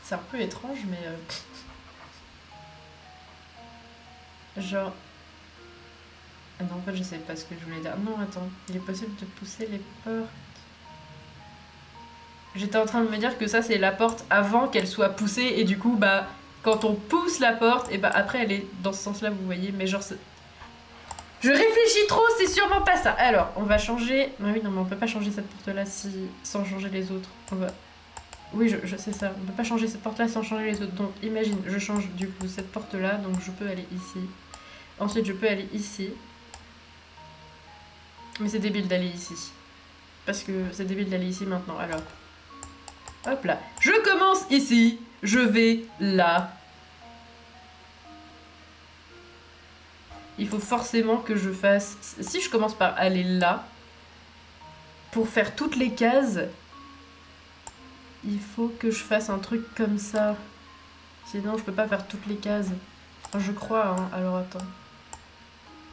c'est un peu étrange, mais... Genre... Ah non, en fait, je sais pas ce que je voulais dire. Non, attends, il est possible de pousser les portes. J'étais en train de me dire que ça, c'est la porte avant qu'elle soit poussée, et du coup, bah, quand on pousse la porte, et bah, après, elle est dans ce sens-là, vous voyez, mais genre... Je réfléchis trop, c'est sûrement pas ça. Alors, on va changer... Ah oui, non, mais on peut pas changer cette porte-là sans changer les autres. On va... Oui, je sais ça. On peut pas changer cette porte-là sans changer les autres. Donc, imagine, je change du coup cette porte-là, donc je peux aller ici. Ensuite, je peux aller ici. Mais c'est débile d'aller ici. Parce que c'est débile d'aller ici maintenant. Alors, hop là. Je commence ici. Je vais là. Il faut forcément que je fasse... Si je commence par aller là, pour faire toutes les cases, il faut que je fasse un truc comme ça. Sinon, je peux pas faire toutes les cases. Enfin, je crois, hein. Alors, attends.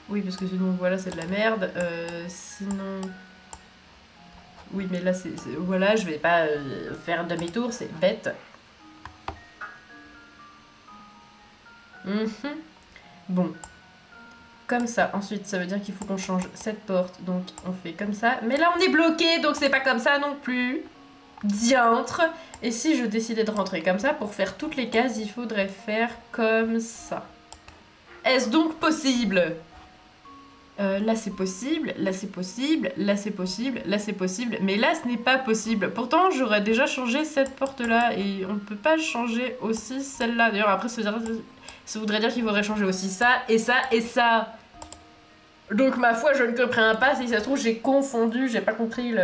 Oui, parce que sinon, voilà, c'est de la merde. Sinon... Oui, mais là, c'est... Voilà, je vais pas faire demi-tour, c'est bête. Bon. Comme ça. Ensuite, ça veut dire qu'il faut qu'on change cette porte. Donc, on fait comme ça. Mais là, on est bloqué, donc c'est pas comme ça non plus. Diantre. Et si je décidais de rentrer comme ça, pour faire toutes les cases, il faudrait faire comme ça. Est-ce donc possible? Là, c'est possible. Là, c'est possible. Là, c'est possible. Là, c'est possible. Mais là, ce n'est pas possible. Pourtant, j'aurais déjà changé cette porte-là. Et on ne peut pas changer aussi celle-là. D'ailleurs, après, ça voudrait dire qu'il faudrait changer aussi ça et ça et ça. Donc, ma foi, je ne comprends pas. Si ça se trouve, j'ai confondu. J'ai pas compris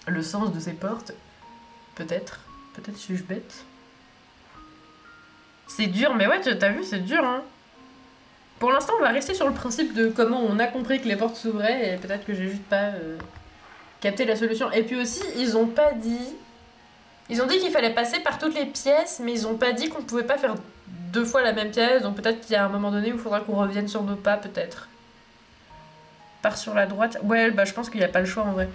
le sens de ces portes. Peut-être. Peut-être suis-je bête. C'est dur, mais ouais, t'as vu, c'est dur, hein. Pour l'instant, on va rester sur le principe de comment on a compris que les portes s'ouvraient, et peut-être que j'ai juste pas capté la solution. Et puis aussi, ils ont pas dit... Ils ont dit qu'il fallait passer par toutes les pièces, mais ils ont pas dit qu'on pouvait pas faire 2 fois la même pièce, donc peut-être qu'il y a un moment donné où il faudra qu'on revienne sur nos pas, peut-être. Part sur la droite. Ouais, bah je pense qu'il n'y a pas le choix en vrai.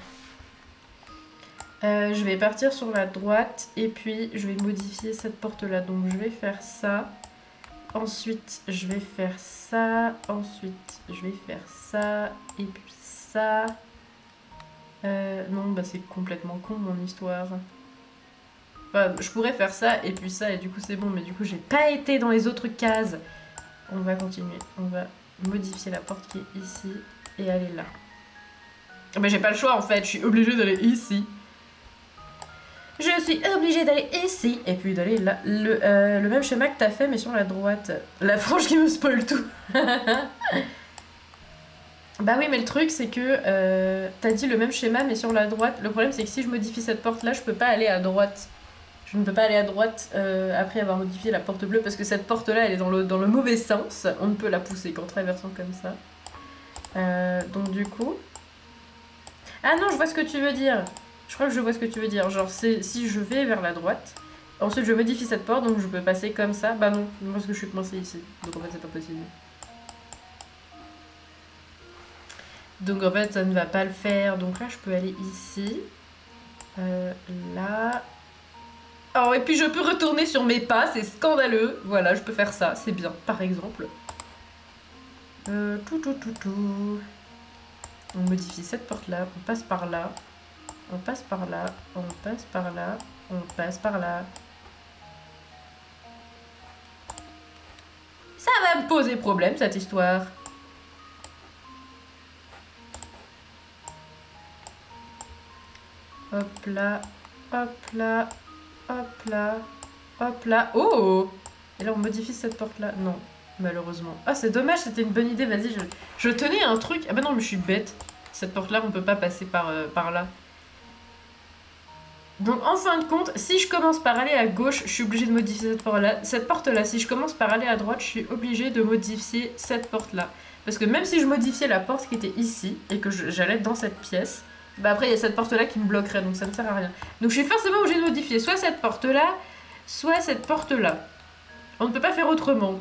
Je vais partir sur la droite, et puis je vais modifier cette porte-là. Donc je vais faire ça. Ensuite, je vais faire ça. Ensuite, je vais faire ça. Et puis ça. Non, bah c'est complètement con mon histoire. Enfin, je pourrais faire ça et puis ça et du coup c'est bon. Mais du coup, j'ai pas été dans les autres cases. On va continuer. On va modifier la porte qui est ici et aller là. Mais j'ai pas le choix en fait. Je suis obligée d'aller ici. Je suis obligée d'aller ici et puis d'aller là. Le même schéma que t'as fait mais sur la droite. La frange qui me spoil tout. Bah oui, mais le truc, c'est que t'as dit le même schéma, mais sur la droite. Le problème, c'est que si je modifie cette porte-là, je peux pas aller à droite. Je ne peux pas aller à droite après avoir modifié la porte bleue, parce que cette porte-là, elle est dans le mauvais sens. On ne peut la pousser qu'en traversant comme ça. Donc du coup... Ah non, je vois ce que tu veux dire. Je crois que je vois ce que tu veux dire. Genre, si je vais vers la droite, ensuite je modifie cette porte, donc je peux passer comme ça. Bah non, parce que je suis coincée ici. Donc en fait, c'est pas possible. Donc en fait, ça ne va pas le faire. Donc là, je peux aller ici. Là... Oh, et puis je peux retourner sur mes pas, c'est scandaleux. Voilà, je peux faire ça, c'est bien, par exemple. On modifie cette porte-là, on passe par là. On passe par là, on passe par là, on passe par là. Ça va me poser problème, cette histoire. Hop là, hop là, hop là, hop là. Oh! Et là, on modifie cette porte-là. Non, malheureusement. Ah, c'est dommage, c'était une bonne idée. Vas-y, je tenais un truc. Ah bah non, mais je suis bête. Cette porte-là, on peut pas passer par là. Donc, en fin de compte, si je commence par aller à gauche, je suis obligée de modifier cette porte-là. Si je commence par aller à droite, je suis obligée de modifier cette porte-là. Parce que même si je modifiais la porte qui était ici, et que j'allais dans cette pièce... Bah après il y a cette porte là qui me bloquerait, donc ça ne sert à rien. Donc je suis forcément obligée de modifier soit cette porte là, soit cette porte là. On ne peut pas faire autrement.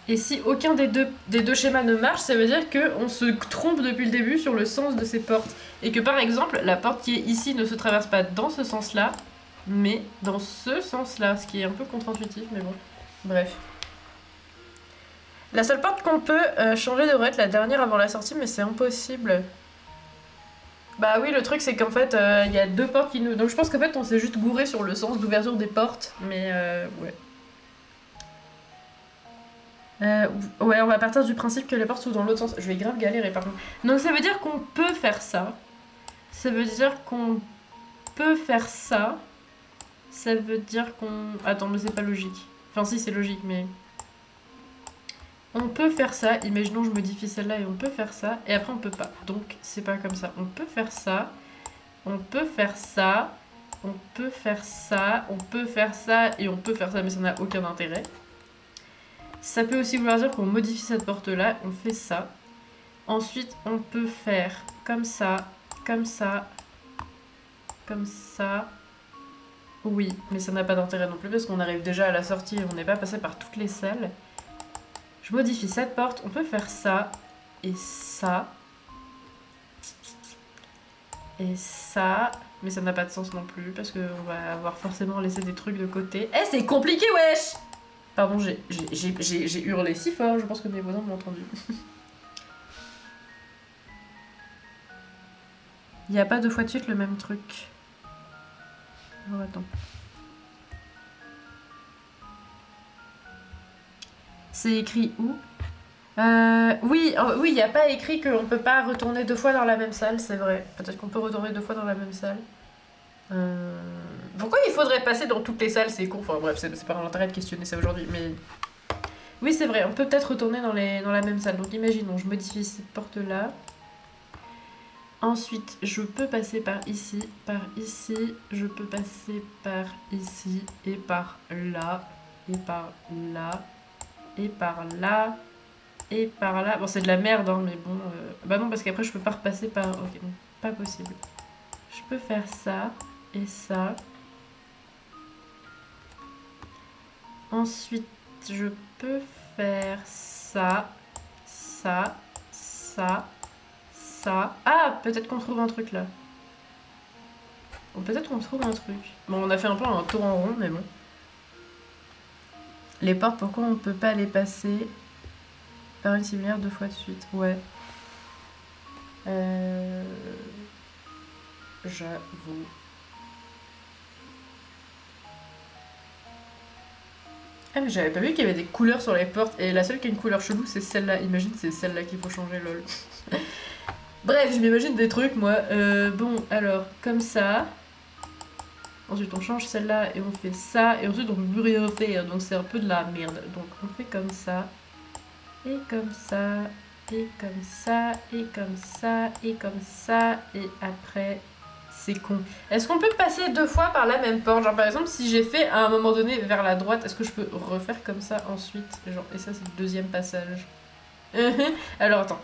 Et si aucun des deux schémas ne marche, ça veut dire qu'on se trompe depuis le début sur le sens de ces portes. Et que par exemple, la porte qui est ici ne se traverse pas dans ce sens là, mais dans ce sens là, ce qui est un peu contre-intuitif, mais bon, bref. La seule porte qu'on peut changer devrait être la dernière avant la sortie, mais c'est impossible. Bah oui, le truc c'est qu'en fait, il y a deux portes qui nous... Donc je pense qu'en fait, on s'est juste gouré sur le sens d'ouverture des portes, mais ouais. Ouais, on va partir du principe que les portes sont dans l'autre sens. Je vais grave galérer par contre. Donc ça veut dire qu'on peut faire ça. Ça veut dire qu'on peut faire ça. Ça veut dire qu'on... Attends, mais c'est pas logique. Enfin si, c'est logique, mais... On peut faire ça, imaginons je modifie celle-là et on peut faire ça, et après on peut pas. Donc c'est pas comme ça. On peut faire ça, on peut faire ça, on peut faire ça, on peut faire ça, et on peut faire ça, mais ça n'a aucun intérêt. Ça peut aussi vouloir dire qu'on modifie cette porte-là, on fait ça. Ensuite on peut faire comme ça, comme ça, comme ça. Oui, mais ça n'a pas d'intérêt non plus parce qu'on arrive déjà à la sortie et on n'est pas passé par toutes les salles. Je modifie cette porte, on peut faire ça, et ça, et ça, mais ça n'a pas de sens non plus, parce qu'on va avoir forcément laissé des trucs de côté. Eh, c'est compliqué, wesh! Pardon, j'ai hurlé si fort, je pense que mes voisins m'ont entendu. Il n'y a pas deux fois de suite le même truc. Oh, attends. C'est écrit où? Oui, il n'y a pas écrit qu'on ne peut pas retourner deux fois dans la même salle, c'est vrai. Peut-être qu'on peut retourner deux fois dans la même salle. Pourquoi il faudrait passer dans toutes les salles? C'est con. Enfin bref, c'est pas dans l'intérêt de questionner ça aujourd'hui, mais... Oui, c'est vrai, on peut peut-être retourner dans la même salle. Donc imaginons, je modifie cette porte-là. Ensuite, je peux passer par ici, je peux passer par ici, et par là, et par là... Et par là, et par là. Bon, c'est de la merde, hein, mais bon... Bah non, parce qu'après, je peux pas repasser par... Ok, bon, pas possible. Je peux faire ça, et ça. Ensuite, je peux faire ça, ça, ça, ça. Ah, peut-être qu'on trouve un truc, là. Bon, peut-être qu'on trouve un truc. Bon, on a fait un peu un tour en rond, mais bon. Les portes, pourquoi on ne peut pas les passer par une similaire deux fois de suite? Ouais. J'avoue. Ah mais j'avais pas vu qu'il y avait des couleurs sur les portes. Et la seule qui a une couleur chelou, c'est celle-là. Imagine, c'est celle-là qu'il faut changer, lol. Bref, je m'imagine des trucs, moi. Bon, alors, comme ça. Ensuite on change celle-là et on fait ça. Et ensuite on peut plus rien faire. Donc c'est un peu de la merde. Donc on fait comme ça. Et comme ça. Et comme ça. Et comme ça. Et comme ça. Et après... C'est con. Est-ce qu'on peut passer 2 fois par la même porte? Genre par exemple si j'ai fait à un moment donné vers la droite, est-ce que je peux refaire comme ça ensuite? Genre, et ça c'est le deuxième passage. Alors attends.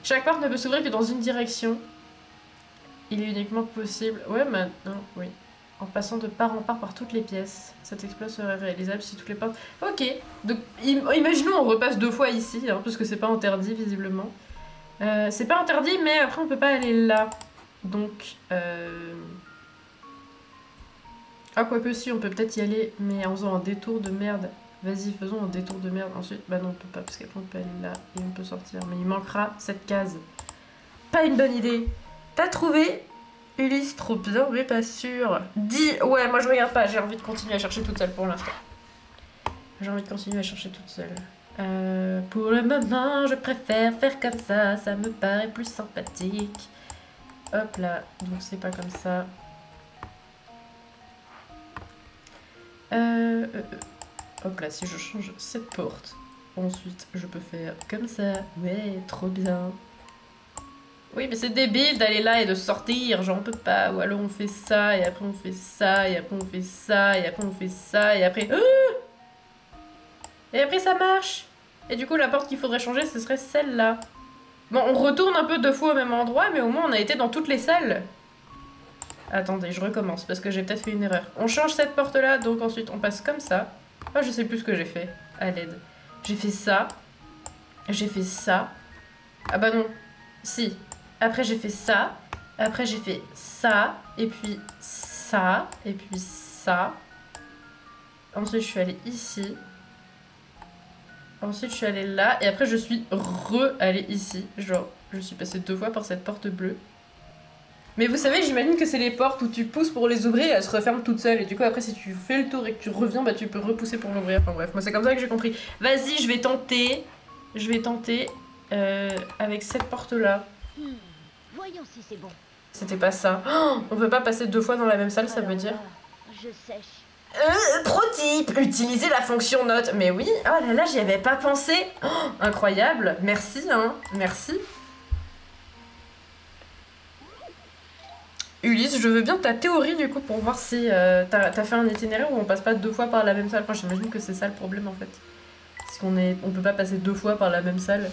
Chaque porte ne peut s'ouvrir que dans une direction. Il est uniquement possible... Ouais maintenant, oui. En passant de part en part par toutes les pièces. Cet exploit serait réalisable si toutes les portes... Ok. Donc imaginons on repasse 2 fois ici, hein, parce que c'est pas interdit visiblement. C'est pas interdit mais après on peut pas aller là. Donc, ah, quoique si, on peut peut-être y aller, mais en faisant un détour de merde. Vas-y, faisons un détour de merde. Ensuite, bah non, on peut pas, parce qu'après on peut aller là et on peut sortir. Mais il manquera cette case. Pas une bonne idée. T'as trouvé Ulysse? Trop bien, mais pas sûr. Dis, ouais, moi je regarde pas, j'ai envie de continuer à chercher toute seule pour l'instant. J'ai envie de continuer à chercher toute seule. Pour le moment, je préfère faire comme ça me paraît plus sympathique. Hop là, donc c'est pas comme ça. Hop là, si je change cette porte, ensuite je peux faire comme ça. Ouais, trop bien. Oui, mais c'est débile d'aller là et de sortir, genre on peut pas. Ou alors on fait ça, et après on fait ça, et après on fait ça, et après on fait ça, et après... Et après ça marche. Et du coup, la porte qu'il faudrait changer, ce serait celle-là. Bon, on retourne un peu 2 fois au même endroit, mais au moins on a été dans toutes les salles. Attendez, je recommence, parce que j'ai peut-être fait une erreur. On change cette porte-là, donc ensuite on passe comme ça. Oh, je sais plus ce que j'ai fait, à l'aide. J'ai fait ça. J'ai fait ça. Ah bah non. Si. Après j'ai fait ça. Après j'ai fait ça. Et puis ça. Et puis ça. Ensuite je suis allée ici. Ensuite, je suis allée là, et après, je suis re-allée ici. Genre, je suis passée 2 fois par cette porte bleue. Mais vous savez, j'imagine que c'est les portes où tu pousses pour les ouvrir et elles se referment toutes seules. Et du coup, après, si tu fais le tour et que tu reviens, bah tu peux repousser pour l'ouvrir. Enfin bref, moi, c'est comme ça que j'ai compris. Vas-y, je vais tenter. Je vais tenter avec cette porte-là. Voyons si c'est bon. C'était pas ça. Oh, on peut pas passer 2 fois dans la même salle, ça veut dire. Je sèche. Pro tip, utiliser la fonction note. Mais oui, oh là là, j'y avais pas pensé. Oh, incroyable, merci hein, merci. Ulysse, je veux bien ta théorie du coup pour voir si t'as fait un itinéraire où on passe pas 2 fois par la même salle. Enfin, j'imagine que c'est ça le problème en fait. Parce on peut pas passer 2 fois par la même salle.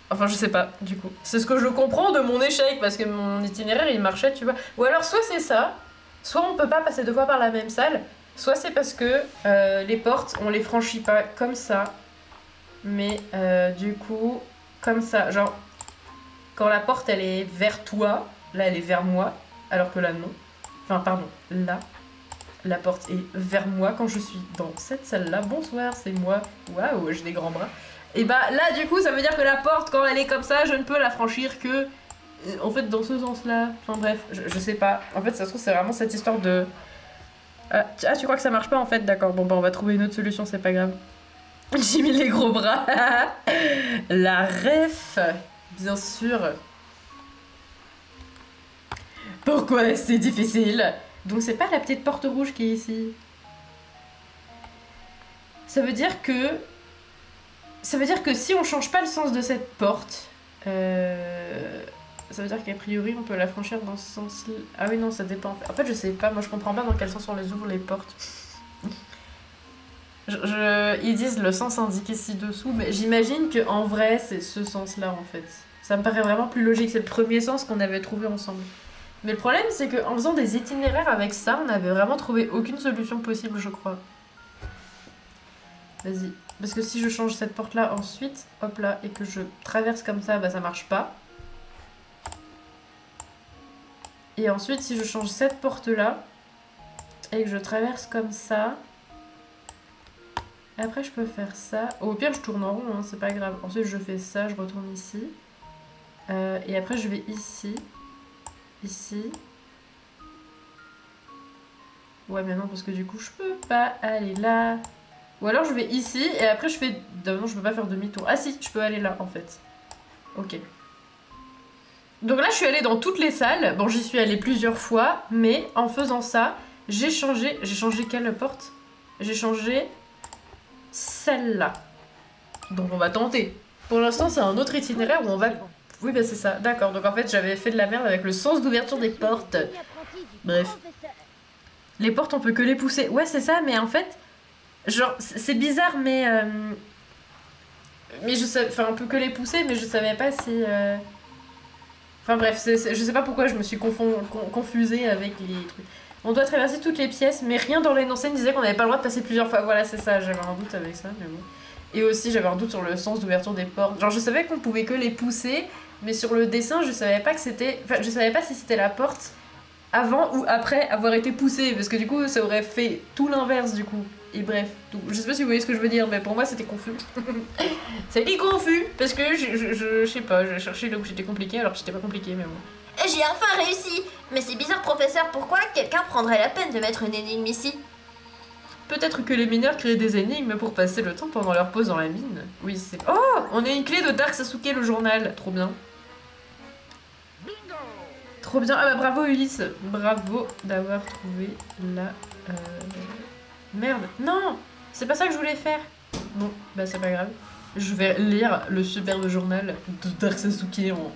Enfin, je sais pas, du coup. C'est ce que je comprends de mon échec, parce que mon itinéraire il marchait, tu vois. Ou alors, soit c'est ça. Soit on peut pas passer 2 fois par la même salle, soit c'est parce que les portes, on les franchit pas comme ça, mais du coup, comme ça. Genre, quand la porte, elle est vers toi, là, elle est vers moi, alors que là, non. Enfin, pardon, là, la porte est vers moi quand je suis dans cette salle-là. Bonsoir, c'est moi. Waouh, j'ai des grands bras. Et bah là, du coup, ça veut dire que la porte, quand elle est comme ça, je ne peux la franchir que... En fait, dans ce sens-là. Enfin bref, je sais pas. En fait, ça se trouve, c'est vraiment cette histoire de... Ah, tu crois que ça marche pas en fait? D'accord, bon bah on va trouver une autre solution, c'est pas grave. J'ai mis les gros bras. La ref, bien sûr. Pourquoi c'est difficile? Donc c'est pas la petite porte rouge qui est ici. Ça veut dire que... Ça veut dire que si on change pas le sens de cette porte... Ça veut dire qu'a priori on peut la franchir dans ce sens-là. Ah oui non, ça dépend. En fait je sais pas, moi je comprends pas dans quel sens on les ouvre les portes. Ils disent le sens indiqué ci-dessous, mais j'imagine que en vrai c'est ce sens-là en fait. Ça me paraît vraiment plus logique, c'est le premier sens qu'on avait trouvé ensemble. Mais le problème c'est qu'en faisant des itinéraires avec ça, on avait vraiment trouvé aucune solution possible je crois. Vas-y. Parce que si je change cette porte-là ensuite, hop là, et que je traverse comme ça, bah ça marche pas. Et ensuite, si je change cette porte-là, et que je traverse comme ça, après je peux faire ça. Au pire, je tourne en rond, hein, c'est pas grave. Ensuite, je fais ça, je retourne ici. Et après, je vais ici. Ici. Ouais, mais non, parce que du coup, je peux pas aller là. Ou alors, je vais ici, et après, je fais... Non, je peux pas faire demi-tour. Ah si, je peux aller là, en fait. Ok. Donc là, je suis allée dans toutes les salles. Bon, j'y suis allée plusieurs fois, mais en faisant ça, J'ai changé quelle porte? J'ai changé celle-là. Donc on va tenter. Pour l'instant, c'est un autre itinéraire où on va... Oui, bah c'est ça, d'accord. Donc en fait, j'avais fait de la merde avec le sens d'ouverture des portes. Bref. Les portes, on peut que les pousser. Ouais, c'est ça, mais en fait... Genre, c'est bizarre, mais... Mais je sais... Enfin, on peut que les pousser, mais je savais pas si... Enfin bref, je sais pas pourquoi je me suis confusée avec les trucs. On doit traverser toutes les pièces, mais rien dans l'énoncé ne disait qu'on n'avait pas le droit de passer plusieurs fois. Voilà, c'est ça, j'avais un doute avec ça, mais bon. Et aussi, j'avais un doute sur le sens d'ouverture des portes. Genre, je savais qu'on pouvait que les pousser, mais sur le dessin, je savais pas que c'était... Enfin, je savais pas si c'était la porte avant ou après avoir été poussée, parce que du coup, ça aurait fait tout l'inverse, du coup. Et bref, je sais pas si vous voyez ce que je veux dire, mais pour moi, c'était confus. C'était confus, parce que je sais pas, je cherchais là où j'étais compliqué, alors que j'étais pas compliqué, mais bon. J'ai enfin réussi. Mais c'est bizarre, professeur, pourquoi quelqu'un prendrait la peine de mettre une énigme ici? Peut-être que les mineurs créent des énigmes pour passer le temps pendant leur pause dans la mine. Oui, c'est... Oh, on a une clé de Dark Sasuke, le journal. Trop bien. Trop bien. Ah bah bravo Ulysse. Bravo d'avoir trouvé la... Merde. Non, c'est pas ça que je voulais faire. Bon, bah c'est pas grave. Je vais lire le superbe journal de Dark Sasuke en